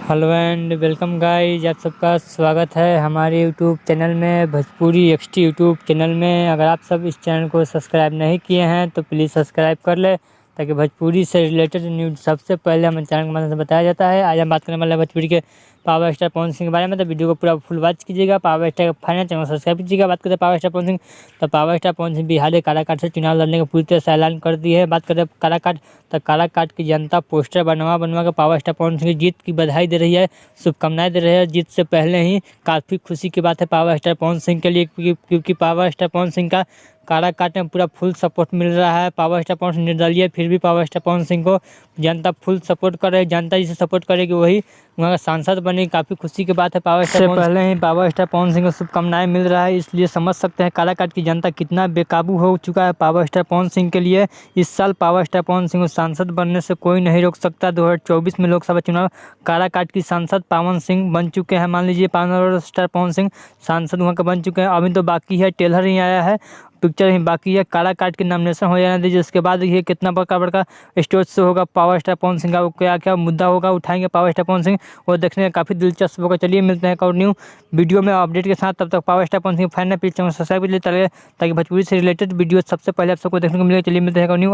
Hello and welcome guys, आप सबका स्वागत है हमारे यूट्यूब चैनल में भोजपुरी एक्सटी यूट्यूब चैनल में। अगर आप सब इस चैनल को सब्सक्राइब नहीं किए हैं तो प्लीज़ सब्सक्राइब कर ले, ताकि भोजपुरी से रिलेटेड न्यूज़ सबसे पहले हमारे चैनल के माध्यम से बताया जाता है। आज हम बात करने वाले हैं भोजपुरी के पावर स्टार पवन सिंह के बारे में, तो वीडियो को पूरा फुल वॉच कीजिएगा। पावर स्टार का फाइनल चैनल सब्सक्राइब कीजिएगा। बात करते हैं पावर स्टार पवन सिंह, तो पावर स्टार पवन सिंह बिहार के काराकाट से चुनाव लड़ने का पूरी तरह से ऐलान कर दी है। बात करते हैं काराकाट, तो काराकाट की जनता पोस्टर बनवा के पावर स्टार पवन सिंह की जीत की बधाई दे रही है, शुभकामनाएं दे रहे हैं। जीत से पहले ही काफ़ी खुशी की बात है पावर स्टार पवन सिंह के लिए, क्योंकि पावर स्टार पवन सिंह का काराकाट में पूरा फुल सपोर्ट मिल रहा है। पावर स्टार पवन सिंह निर्दलीय, फिर भी पावर स्टार पवन सिंह को जनता फुल सपोर्ट कर रही है। जनता जिसे सपोर्ट करेगी वही वहाँ का सांसद बने, काफ़ी खुशी की बात है। पावर स्टार से पहले ही पावर स्टार पवन सिंह को शुभकामनाएं मिल रहा है, इसलिए समझ सकते हैं काराकाट की जनता कितना बेकाबू हो चुका है पावर स्टार पवन सिंह के लिए। इस साल पावर स्टार पवन सिंह को सांसद बनने से कोई नहीं रोक सकता। 2024 में लोकसभा चुनाव काराकाट की सांसद पवन सिंह बन चुके हैं। मान लीजिए पावर स्टार पवन सिंह सांसद वहाँ के बन चुके हैं। अभी तो बाकी है, टेलर ही आया है, पिक्चर ही बाकी है। काराकाट के नॉमिनेशन हो जाने दीजिए, उसके बाद ये कितना बड़ा स्टेज शो होगा पावर स्टार पवन सिंह का, क्या क्या मुद्दा होगा उठाएंगे पावर स्टार पवन सिंह, वो देखने में काफ़ी दिलचस्प होगा। चलिए मिलते हैं एक और न्यू वीडियो में अपडेट के साथ। तब तक power star Pawan Singh fan है, प्लीज चैनल सब्सक्राइब कीजिए, ताकि भोजपुरी से रिलेटेड वीडियो सबसे पहले आप सबको देखने को मिलेगा। चलिए मिलते हैं एक और न्यू